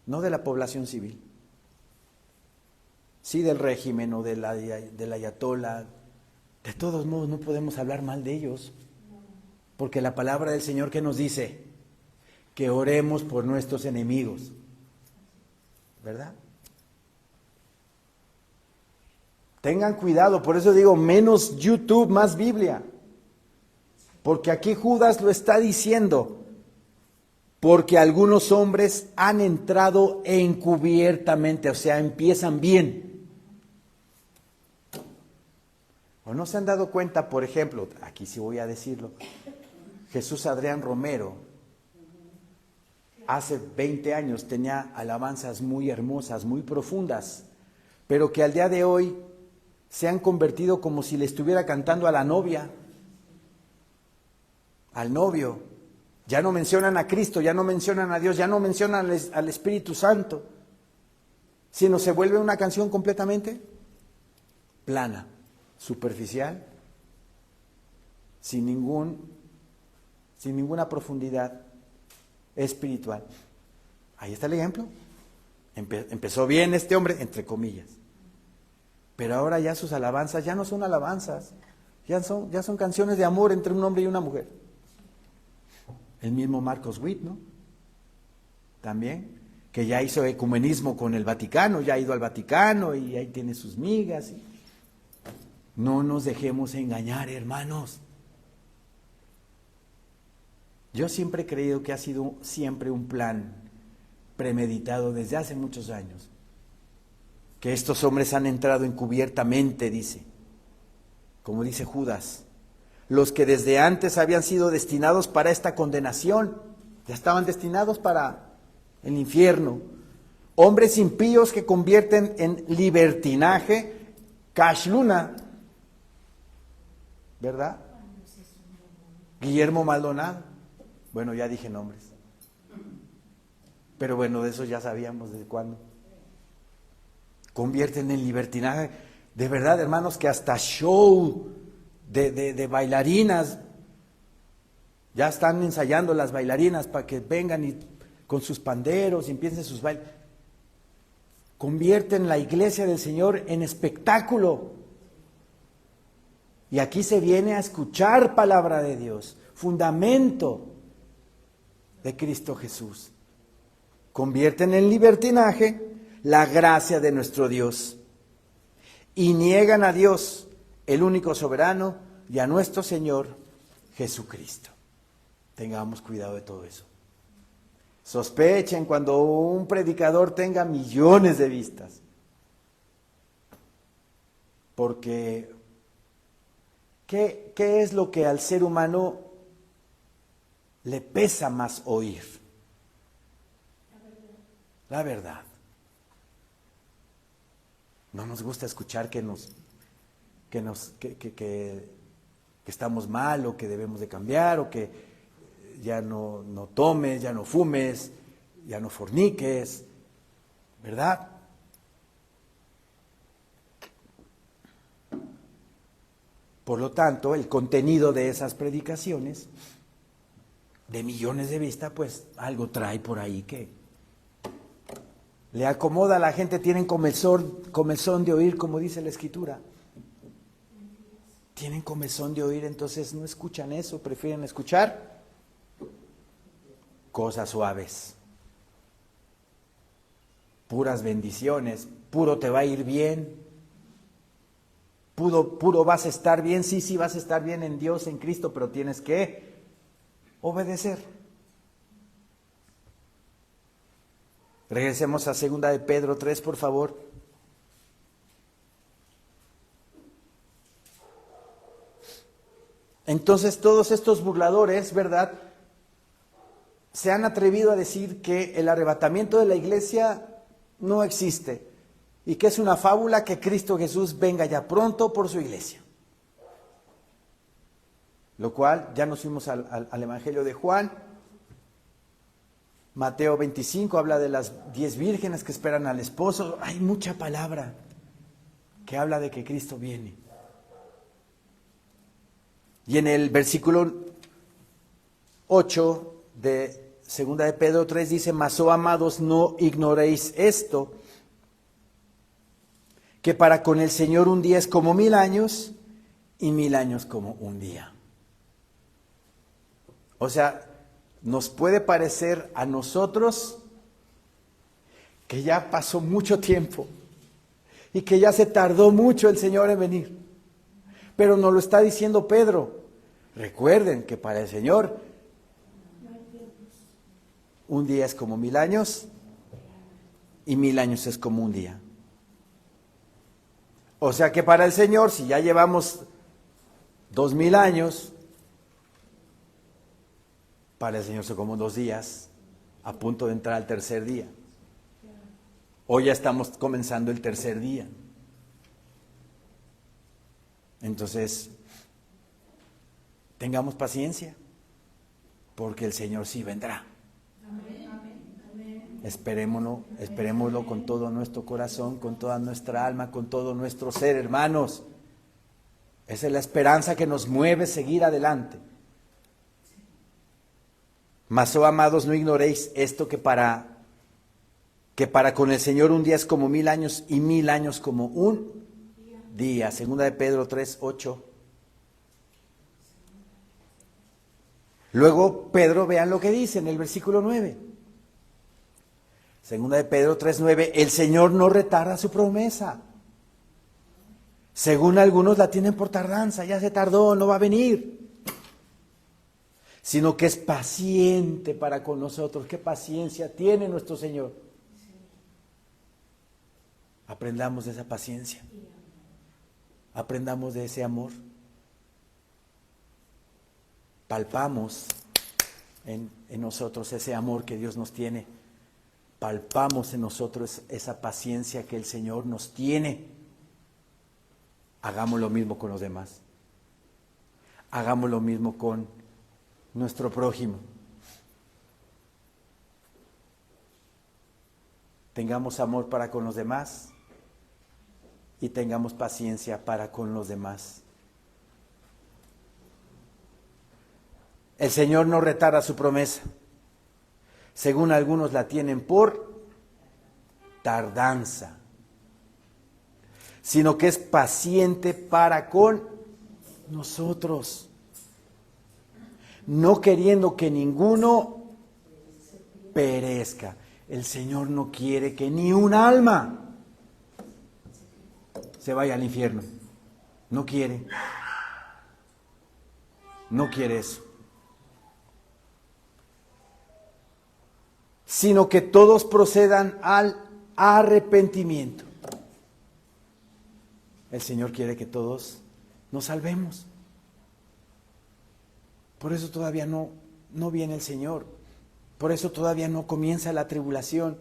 no de la población civil, sí del régimen o del ayatolá. De todos modos no podemos hablar mal de ellos, porque la palabra del Señor, ¿qué nos dice? Que oremos por nuestros enemigos, ¿verdad? Tengan cuidado, por eso digo, menos YouTube, más Biblia. Porque aquí Judas lo está diciendo, porque algunos hombres han entrado encubiertamente, o sea, empiezan bien. ¿O no se han dado cuenta, por ejemplo, aquí sí voy a decirlo, Jesús Adrián Romero, hace 20 años tenía alabanzas muy hermosas, muy profundas, pero que al día de hoy se han convertido como si le estuviera cantando a la novia, al novio. Ya no mencionan a Cristo, ya no mencionan a Dios, ya no mencionan al Espíritu Santo, sino se vuelve una canción completamente plana, superficial, sin ninguna profundidad espiritual. Ahí está el ejemplo. Empezó bien este hombre, entre comillas. Pero ahora ya sus alabanzas ya no son alabanzas, ya son canciones de amor entre un hombre y una mujer. El mismo Marcos Witt, ¿no? También, que ya hizo ecumenismo con el Vaticano, ya ha ido al Vaticano y ahí tiene sus migas. No nos dejemos engañar, hermanos. Yo siempre he creído que ha sido siempre un plan premeditado desde hace muchos años. Que estos hombres han entrado encubiertamente, dice, como dice Judas, los que desde antes habían sido destinados para esta condenación, ya estaban destinados para el infierno. Hombres impíos que convierten en libertinaje, Cashluna, ¿verdad? Guillermo Maldonado, bueno, ya dije nombres, pero bueno, de eso ya sabíamos desde cuándo. Convierten en libertinaje, de verdad, hermanos, que hasta show de bailarinas, ya están ensayando las bailarinas para que vengan y con sus panderos y empiecen sus bailes. Convierten la iglesia del Señor en espectáculo. Y aquí se viene a escuchar palabra de Dios, fundamento de Cristo Jesús. Convierten en libertinaje la gracia de nuestro Dios y niegan a Dios, el único soberano, y a nuestro Señor Jesucristo. Tengamos cuidado de todo eso. Sospechen cuando un predicador tenga millones de vistas, porque ¿qué es lo que al ser humano le pesa más oír? La verdad. No nos gusta escuchar que estamos mal, o que debemos de cambiar, o que ya no tomes, ya no fumes, ya no forniques, ¿verdad? Por lo tanto, el contenido de esas predicaciones, de millones de vistas, pues algo trae por ahí que le acomoda a la gente. Tienen comezón de oír, como dice la Escritura. Tienen comezón de oír, entonces no escuchan eso, prefieren escuchar cosas suaves, puras bendiciones, puro te va a ir bien, puro vas a estar bien. Sí, vas a estar bien en Dios, en Cristo, pero tienes que obedecer. Regresemos a 2 de Pedro 3, por favor. Entonces todos estos burladores, ¿verdad?, se han atrevido a decir que el arrebatamiento de la iglesia no existe y que es una fábula, que Cristo Jesús venga ya pronto por su iglesia. Lo cual, ya nos fuimos al Evangelio de Juan. Mateo 25 habla de las 10 vírgenes que esperan al esposo. Hay mucha palabra que habla de que Cristo viene. Y en el versículo 8 de 2 de Pedro 3 dice, mas, oh amados, no ignoréis esto, que para con el Señor un día es como 1000 años y 1000 años como un día. O sea, nos puede parecer a nosotros que ya pasó mucho tiempo y que ya se tardó mucho el Señor en venir. Pero nos lo está diciendo Pedro. Recuerden que para el Señor un día es como 1000 años y 1000 años es como un día. O sea que para el Señor, si ya llevamos 2000 años, para el Señor son como 2 días, a punto de entrar al tercer día. Hoy ya estamos comenzando el tercer día. Entonces, tengamos paciencia, porque el Señor sí vendrá. Esperémoslo con todo nuestro corazón, con toda nuestra alma, con todo nuestro ser, hermanos. Esa es la esperanza que nos mueve a seguir adelante. Mas, oh amados, no ignoréis esto, que para con el Señor un día es como 1000 años y 1000 años como un día. Segunda de Pedro 3, 8. Luego Pedro, vean lo que dice en el versículo 9. Segunda de Pedro 3, 9. El Señor no retarda su promesa, según algunos la tienen por tardanza. Ya se tardó, no va a venir. Sino que es paciente para con nosotros. ¿Qué paciencia tiene nuestro Señor? Aprendamos de esa paciencia. Aprendamos de ese amor. Palpamos en nosotros ese amor que Dios nos tiene. Palpamos en nosotros esa paciencia que el Señor nos tiene. Hagamos lo mismo con los demás. Hagamos lo mismo con nuestro prójimo. Tengamos amor para con los demás y tengamos paciencia para con los demás. El Señor no retarda su promesa, según algunos la tienen por tardanza, sino que es paciente para con nosotros, no queriendo que ninguno perezca. El Señor no quiere que ni un alma se vaya al infierno. No quiere. No quiere eso. Sino que todos procedan al arrepentimiento. El Señor quiere que todos nos salvemos. Por eso todavía no viene el Señor. Por eso todavía no comienza la tribulación.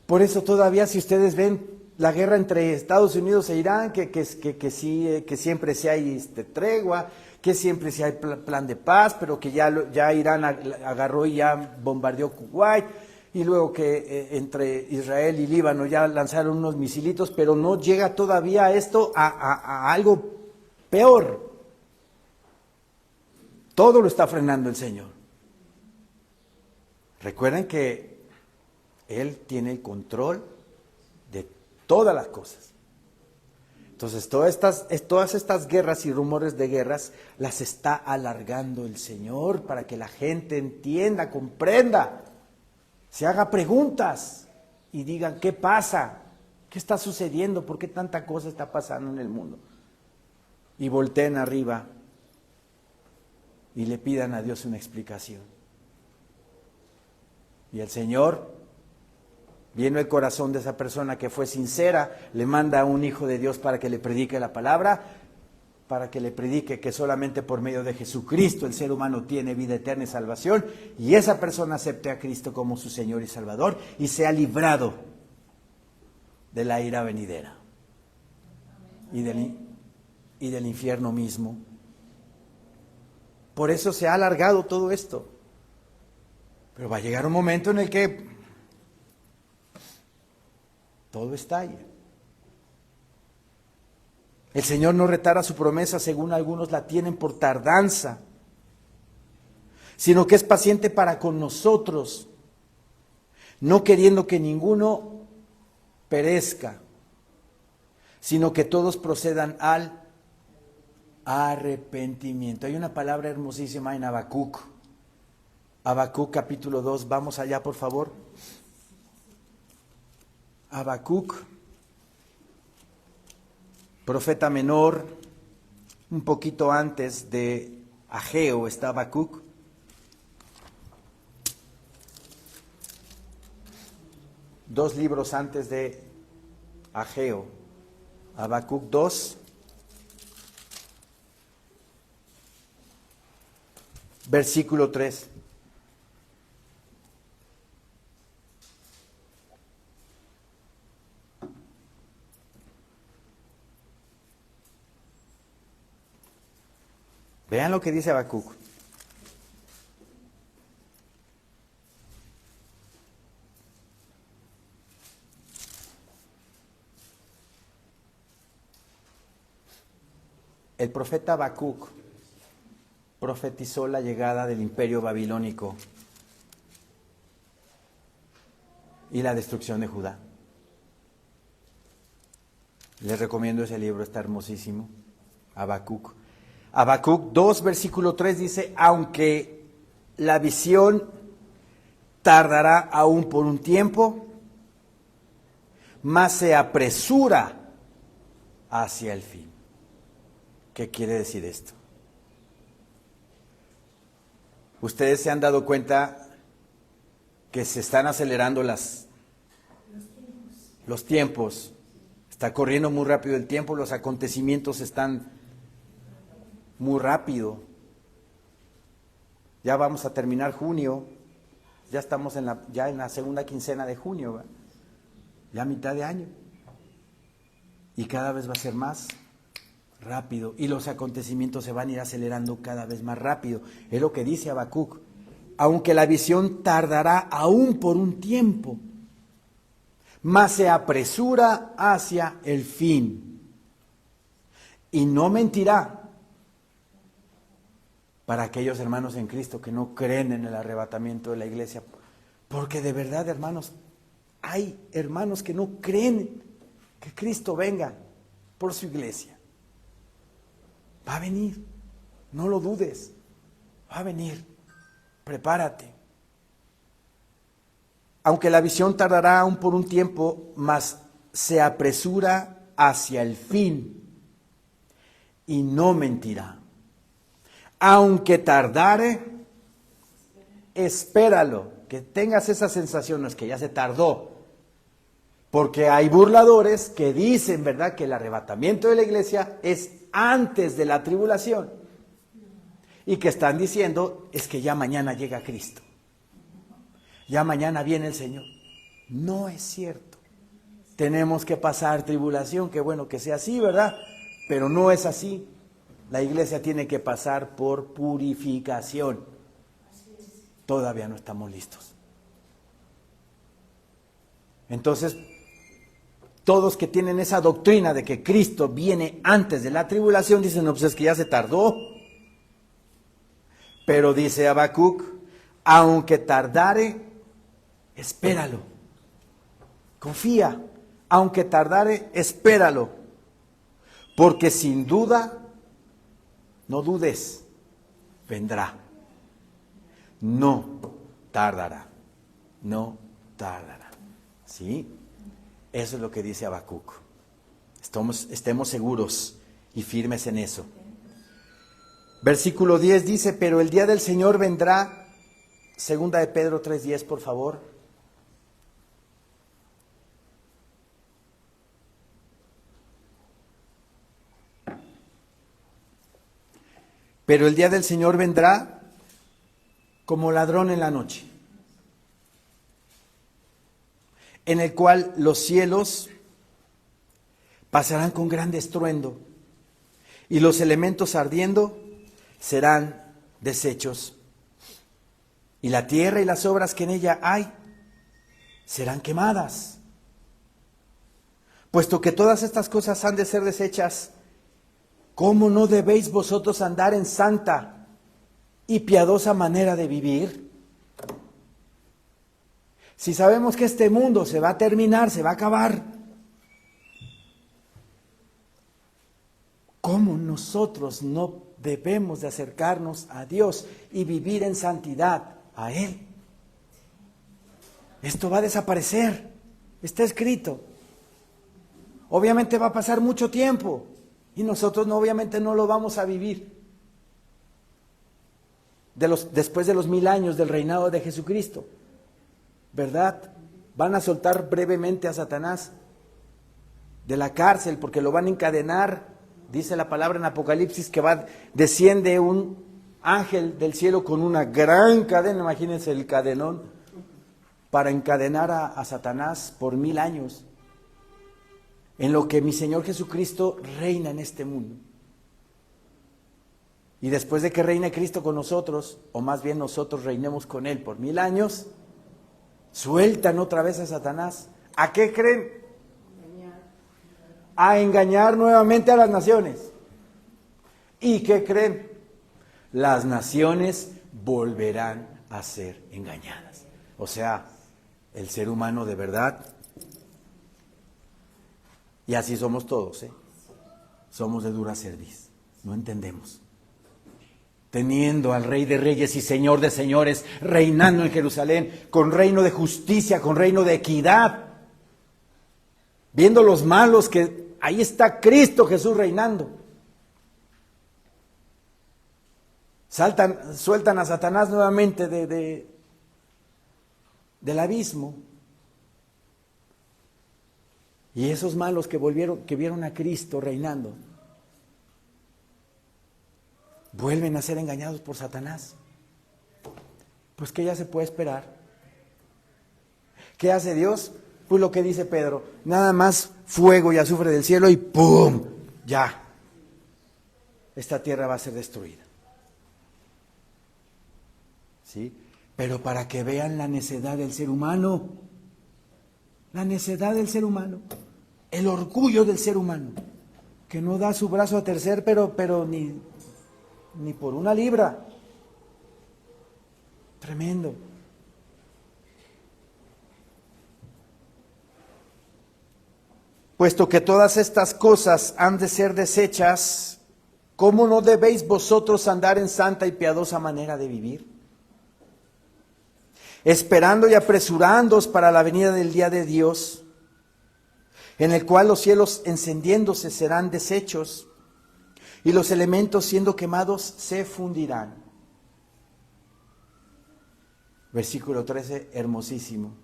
Por eso todavía, si ustedes ven la guerra entre Estados Unidos e Irán, que siempre sí hay tregua, que siempre sí hay plan de paz, pero que ya Irán agarró y ya bombardeó Kuwait, y luego que entre Israel y Líbano ya lanzaron unos misilitos, pero no llega todavía esto a algo peor. Todo lo está frenando el Señor. Recuerden que Él tiene el control de todas las cosas. Entonces, todas estas guerras y rumores de guerras las está alargando el Señor para que la gente entienda, comprenda, se haga preguntas y digan, ¿qué pasa? ¿Qué está sucediendo? ¿Por qué tanta cosa está pasando en el mundo? Y volteen arriba y le pidan a Dios una explicación. Y el Señor, viendo el corazón de esa persona que fue sincera, le manda a un hijo de Dios para que le predique la palabra, para que le predique que solamente por medio de Jesucristo el ser humano tiene vida eterna y salvación, y esa persona acepte a Cristo como su Señor y Salvador y sea librado de la ira venidera y del infierno mismo. Por eso se ha alargado todo esto. Pero va a llegar un momento en el que todo estalle. El Señor no retarda su promesa, según algunos la tienen por tardanza, sino que es paciente para con nosotros, no queriendo que ninguno perezca, sino que todos procedan al arrepentimiento. Hay una palabra hermosísima en Habacuc. Habacuc capítulo 2, vamos allá por favor. Habacuc, profeta menor, un poquito antes de Ageo está Habacuc. Dos libros antes de Ageo. Habacuc 2, versículo 3. Vean lo que dice Habacuc. El profeta Habacuc profetizó la llegada del imperio babilónico y la destrucción de Judá. Les recomiendo ese libro, está hermosísimo. Habacuc. Habacuc 2, versículo 3 dice, aunque la visión tardará aún por un tiempo, mas se apresura hacia el fin. ¿Qué quiere decir esto? Ustedes se han dado cuenta que se están acelerando los tiempos. Está corriendo muy rápido el tiempo, los acontecimientos están muy rápido. Ya vamos a terminar junio, ya estamos en la segunda quincena de junio, ¿verdad? Ya mitad de año. Y cada vez va a ser más rápido, y los acontecimientos se van a ir acelerando cada vez más rápido. Es lo que dice Habacuc. Aunque la visión tardará aún por un tiempo, mas se apresura hacia el fin. Y no mentirá para aquellos hermanos en Cristo que no creen en el arrebatamiento de la iglesia. Porque de verdad, hermanos, hay hermanos que no creen que Cristo venga por su iglesia. Va a venir, no lo dudes, va a venir, prepárate. Aunque la visión tardará aún por un tiempo, mas se apresura hacia el fin y no mentirá. Aunque tardare, espéralo, que tengas esa sensación, no es que ya se tardó, porque hay burladores que dicen, ¿verdad?, que el arrebatamiento de la iglesia es antes de la tribulación, y que están diciendo, es que ya mañana llega Cristo, ya mañana viene el Señor. No es cierto. Tenemos que pasar tribulación, qué bueno que sea así, ¿verdad? Pero no es así. La iglesia tiene que pasar por purificación. Todavía no estamos listos. Entonces, todos que tienen esa doctrina de que Cristo viene antes de la tribulación, dicen, no, pues es que ya se tardó. Pero dice Habacuc, aunque tardare, espéralo. Confía, aunque tardare, espéralo. Porque sin duda, no dudes, vendrá. No tardará, no tardará. ¿Sí? Eso es lo que dice Habacuc. Estemos seguros y firmes en eso. Versículo 10 dice, pero el día del Señor vendrá, segunda de Pedro 3:10, por favor. Pero el día del Señor vendrá como ladrón en la noche, en el cual los cielos pasarán con gran estruendo, y los elementos ardiendo serán deshechos, y la tierra y las obras que en ella hay serán quemadas. Puesto que todas estas cosas han de ser deshechas, ¿cómo no debéis vosotros andar en santa y piadosa manera de vivir? Si sabemos que este mundo se va a terminar, se va a acabar, ¿cómo nosotros no debemos de acercarnos a Dios y vivir en santidad a Él? Esto va a desaparecer, está escrito. Obviamente va a pasar mucho tiempo y nosotros obviamente no lo vamos a vivir. Después de los 1000 años del reinado de Jesucristo, ¿verdad? Van a soltar brevemente a Satanás de la cárcel porque lo van a encadenar. Dice la palabra en Apocalipsis que desciende un ángel del cielo con una gran cadena, imagínense el cadenón, para encadenar a Satanás por 1000 años, en lo que mi Señor Jesucristo reina en este mundo. Y después de que reine Cristo con nosotros, o más bien nosotros reinemos con Él por 1000 años, sueltan otra vez a Satanás. ¿A qué creen? A engañar nuevamente a las naciones. ¿Y qué creen? Las naciones volverán a ser engañadas. O sea, el ser humano de verdad, y así somos todos, somos de dura cerviz, no entendemos. Teniendo al Rey de Reyes y Señor de Señores reinando en Jerusalén, con reino de justicia, con reino de equidad, viendo los malos que ahí está Cristo Jesús reinando. Sueltan a Satanás nuevamente del abismo. Y esos malos que vieron a Cristo reinando, vuelven a ser engañados por Satanás. Pues ¿qué ya se puede esperar? ¿Qué hace Dios? Pues lo que dice Pedro, nada más fuego y azufre del cielo y ¡pum! Ya, esta tierra va a ser destruida. ¿Sí? Pero para que vean la necedad del ser humano, el orgullo del ser humano, que no da su brazo a torcer, pero ni por una libra. Tremendo. Puesto que todas estas cosas han de ser desechas, ¿cómo no debéis vosotros andar en santa y piadosa manera de vivir? Esperando y apresurándoos para la venida del día de Dios, en el cual los cielos encendiéndose serán deshechos, y los elementos siendo quemados se fundirán. Versículo 13, hermosísimo.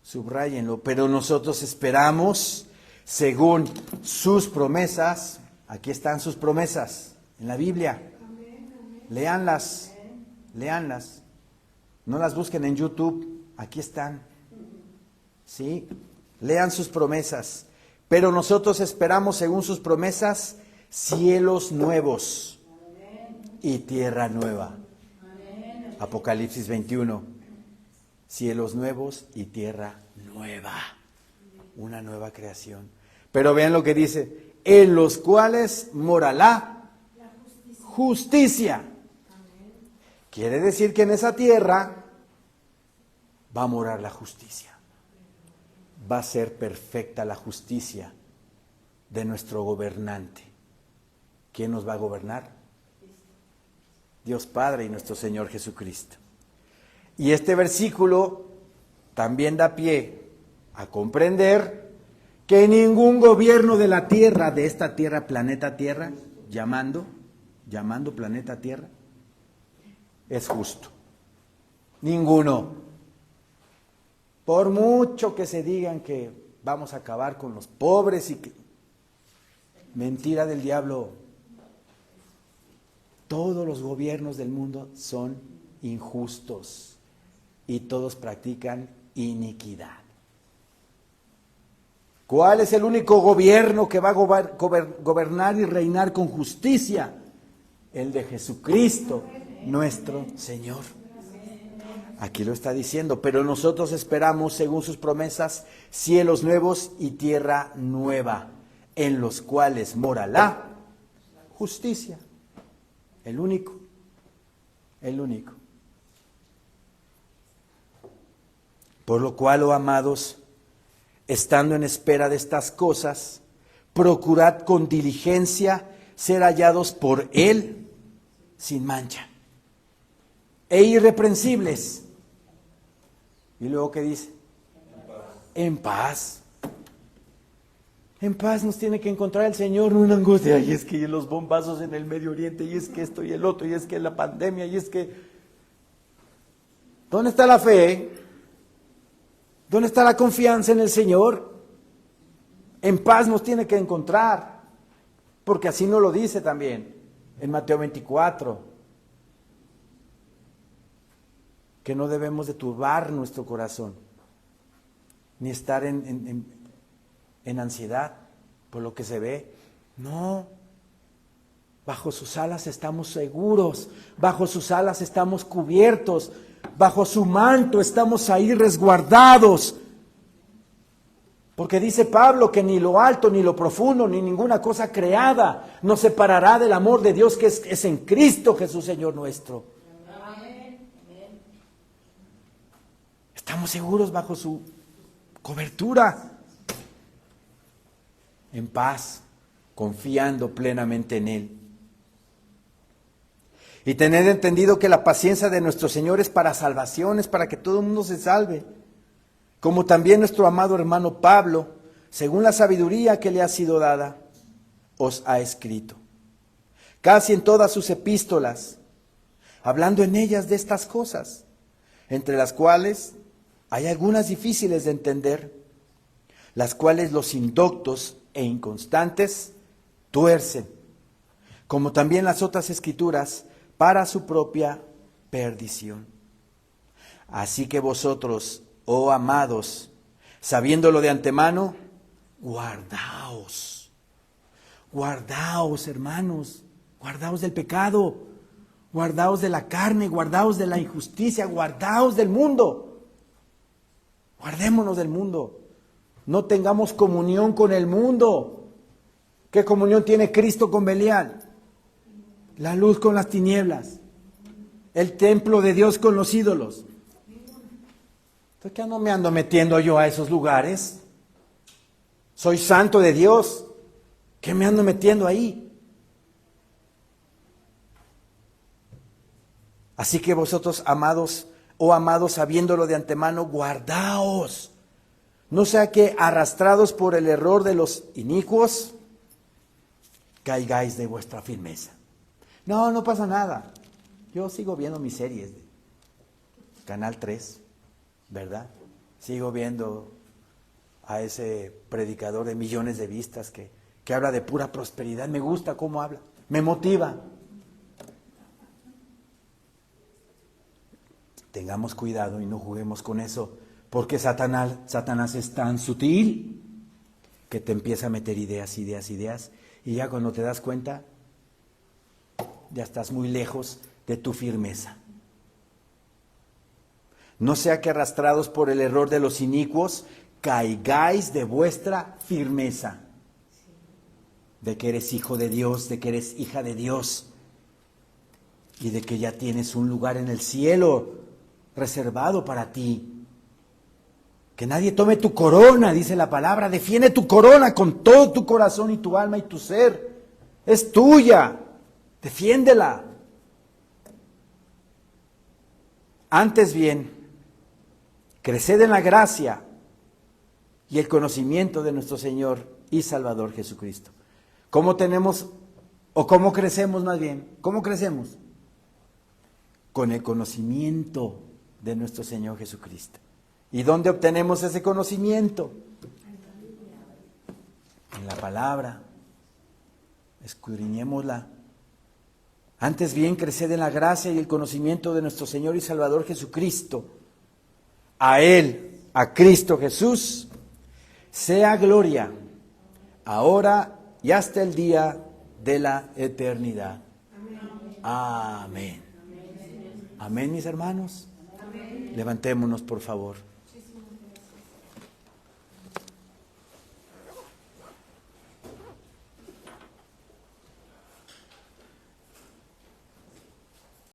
Subráyenlo. Pero nosotros esperamos según sus promesas. Aquí están sus promesas en la Biblia. Léanlas. No las busquen en YouTube. Aquí están. ¿Sí? Lean sus promesas. Pero nosotros esperamos según sus promesas cielos nuevos y tierra nueva. Apocalipsis 21. Cielos nuevos y tierra nueva. Una nueva creación. Pero vean lo que dice. En los cuales mora la justicia. Quiere decir que en esa tierra va a morar la justicia. Va a ser perfecta la justicia de nuestro gobernante. ¿Quién nos va a gobernar? Dios Padre y nuestro Señor Jesucristo. Y este versículo también da pie a comprender que ningún gobierno de la tierra, de esta tierra, planeta Tierra, llamando planeta Tierra, es justo. Ninguno. Por mucho que se digan que vamos a acabar con los pobres y que... Mentira del diablo. Todos los gobiernos del mundo son injustos y todos practican iniquidad. ¿Cuál es el único gobierno que va a gobernar y reinar con justicia? El de Jesucristo, nuestro Señor. Aquí lo está diciendo, pero nosotros esperamos, según sus promesas, cielos nuevos y tierra nueva, en los cuales mora la justicia. El único. Por lo cual, oh amados, estando en espera de estas cosas, procurad con diligencia ser hallados por Él sin mancha e irreprensibles. ¿Y luego qué dice? En paz. En paz nos tiene que encontrar el Señor, no una angustia. Y es que los bombazos en el Medio Oriente, y es que esto y el otro, y es que la pandemia, y es que... ¿Dónde está la fe? ¿Dónde está la confianza en el Señor? En paz nos tiene que encontrar, porque así nos lo dice también en Mateo 24, que no debemos de turbar nuestro corazón, ni estar en ansiedad por lo que se ve. No, bajo sus alas estamos seguros, bajo sus alas estamos cubiertos, bajo su manto estamos ahí resguardados. Porque dice Pablo que ni lo alto, ni lo profundo, ni ninguna cosa creada nos separará del amor de Dios que es en Cristo Jesús, Señor nuestro. Estamos seguros bajo su cobertura, en paz, confiando plenamente en Él. Y tened entendido que la paciencia de nuestro Señor es para salvación, es para que todo el mundo se salve. Como también nuestro amado hermano Pablo, según la sabiduría que le ha sido dada, os ha escrito. Casi en todas sus epístolas, hablando en ellas de estas cosas, entre las cuales hay algunas difíciles de entender, las cuales los indoctos e inconstantes tuercen, como también las otras escrituras, para su propia perdición. Así que vosotros, oh amados, sabiéndolo de antemano, guardaos, hermanos, guardaos del pecado, guardaos de la carne, guardaos de la injusticia, guardaos del mundo. Guardémonos del mundo. No tengamos comunión con el mundo. ¿Qué comunión tiene Cristo con Belial? La luz con las tinieblas. El templo de Dios con los ídolos. ¿Por qué no me ando metiendo yo a esos lugares? Soy santo de Dios. ¿Qué me ando metiendo ahí? Así que vosotros, amados, oh amados, sabiéndolo de antemano, guardaos. No sea que arrastrados por el error de los inicuos, caigáis de vuestra firmeza. No pasa nada. Yo sigo viendo mis series de Canal 3. ¿Verdad? Sigo viendo a ese predicador de millones de vistas que habla de pura prosperidad. Me gusta cómo habla, me motiva. Tengamos cuidado y no juguemos con eso, porque Satanás es tan sutil que te empieza a meter ideas, y ya cuando te das cuenta, ya estás muy lejos de tu firmeza. No sea que arrastrados por el error de los inicuos, caigáis de vuestra firmeza. De que eres hijo de Dios, de que eres hija de Dios. Y de que ya tienes un lugar en el cielo reservado para ti. Que nadie tome tu corona, dice la palabra. Defiende tu corona con todo tu corazón y tu alma y tu ser. Es tuya. Defiéndela. Antes bien, creced en la gracia y el conocimiento de nuestro Señor y Salvador Jesucristo. ¿Cómo tenemos, o cómo crecemos más bien? ¿Cómo crecemos? Con el conocimiento de nuestro Señor Jesucristo. ¿Y dónde obtenemos ese conocimiento? En la palabra. Escudriñémosla. Antes bien, creced en la gracia y el conocimiento de nuestro Señor y Salvador Jesucristo. A Él, a Cristo Jesús, sea gloria, ahora y hasta el día de la eternidad. Amén. Amén, mis hermanos. Levantémonos, por favor.